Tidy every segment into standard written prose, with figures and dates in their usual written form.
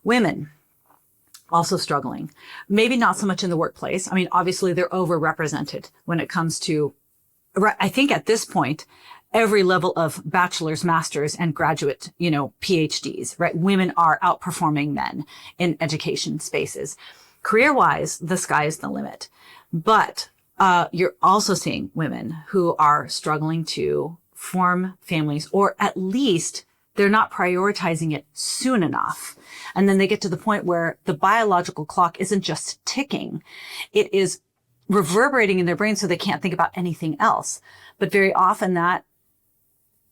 Women also struggling. Maybe not so much in the workplace. I mean, obviously they're overrepresented when it comes to, I think at this point, every level of bachelor's, master's, and graduate, PhDs, right? Women are outperforming men in education spaces. Career-wise, the sky is the limit. But you're also seeing women who are struggling to form families, or at least they're not prioritizing it soon enough. And then they get to the point where the biological clock isn't just ticking. It is reverberating in their brain so they can't think about anything else. But very often that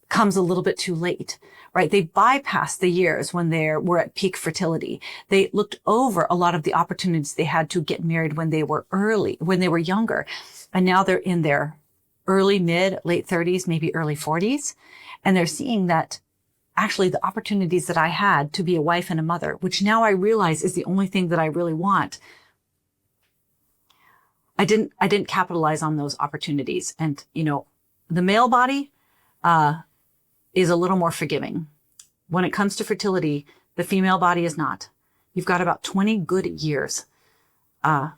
comes a little bit too late, right? They bypassed the years when they were at peak fertility. They looked over a lot of the opportunities they had to get married when they were younger. And now they're in their early, mid, late 30s, maybe early 40s. And they're seeing that actually the opportunities that I had to be a wife and a mother, which now I realize is the only thing that I really want, I didn't capitalize on those opportunities. And, the male body, is a little more forgiving. When it comes to fertility, the female body is not. You've got about 20 good years of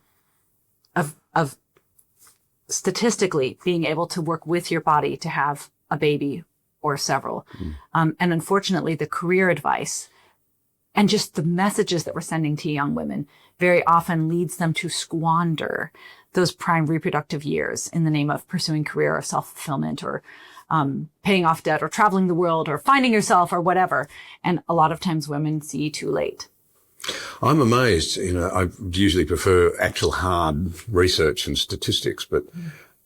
statistically being able to work with your body to have a baby or several. And unfortunately, the career advice and just the messages that we're sending to young women very often leads them to squander those prime reproductive years in the name of pursuing career or self-fulfillment or paying off debt or traveling the world or finding yourself or whatever. And a lot of times women see too late. I'm amazed. I usually prefer actual hard research and statistics, but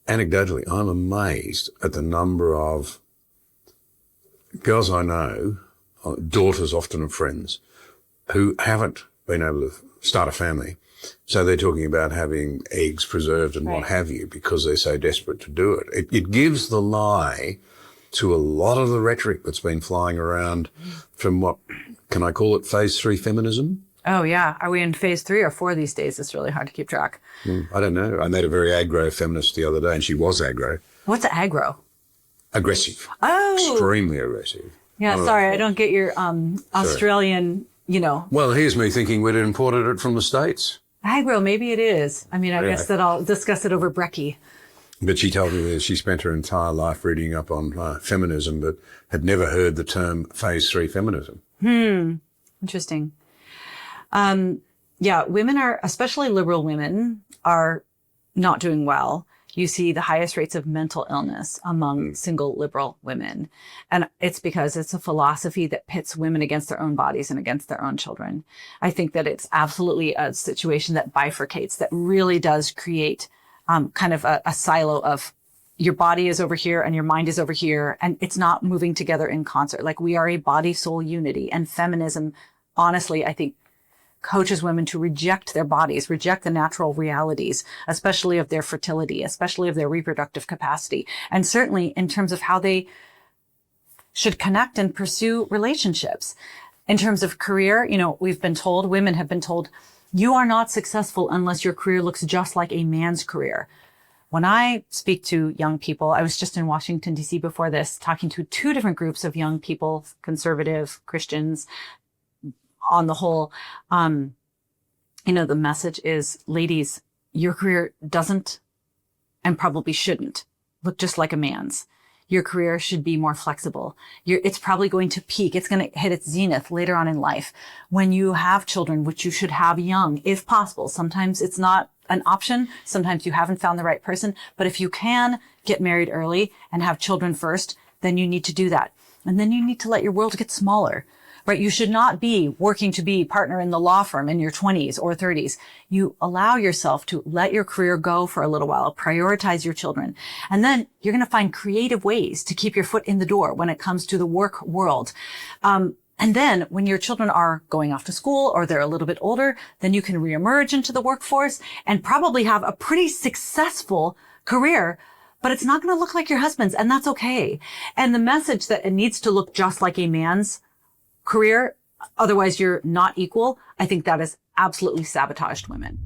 anecdotally, I'm amazed at the number of girls I know, daughters often of friends, who haven't been able to start a family. So they're talking about having eggs preserved and what have you because they're so desperate to do it. It gives the lie to a lot of the rhetoric that's been flying around from what, can I call it phase 3 feminism? Oh, yeah. Are we in phase 3 or 4 these days? It's really hard to keep track. I don't know. I met a very aggro feminist the other day and she was aggro. What's aggro? Aggressive. Oh. Extremely aggressive. Yeah, sorry. I don't get your Australian, Well, here's me thinking we'd imported it from the States. Aggro, maybe it is. I mean, I guess that I'll discuss it over brekkie. But she told me that she spent her entire life reading up on feminism, but had never heard the term phase 3 feminism. Interesting. Women are, especially liberal women, are not doing well. You see the highest rates of mental illness among single liberal women. And it's because it's a philosophy that pits women against their own bodies and against their own children. I think that it's absolutely a situation that bifurcates, that really does create kind of a silo of your body is over here and your mind is over here, and it's not moving together in concert. Like, we are a body-soul unity, and feminism, honestly, I think, coaches women to reject their bodies, reject the natural realities, especially of their fertility, especially of their reproductive capacity, and certainly in terms of how they should connect and pursue relationships. In terms of career, women have been told, you are not successful unless your career looks just like a man's career. When I speak to young people, I was just in Washington, D.C. before this, talking to 2 different groups of young people, conservative, Christians, on the whole, the message is, ladies, your career doesn't and probably shouldn't look just like a man's. Your career should be more flexible. It's probably going to peak. It's going to hit its zenith later on in life when you have children, which you should have young, if possible. Sometimes it's not an option. Sometimes you haven't found the right person. But if you can get married early and have children first, then you need to do that. And then you need to let your world get smaller. Right? You should not be working to be partner in the law firm in your 20s or 30s. You allow yourself to let your career go for a little while, prioritize your children. And then you're going to find creative ways to keep your foot in the door when it comes to the work world. And then when your children are going off to school or they're a little bit older, then you can reemerge into the workforce and probably have a pretty successful career. But it's not going to look like your husband's, and that's okay. And the message that it needs to look just like a man's career, otherwise you're not equal, I think that has absolutely sabotaged women.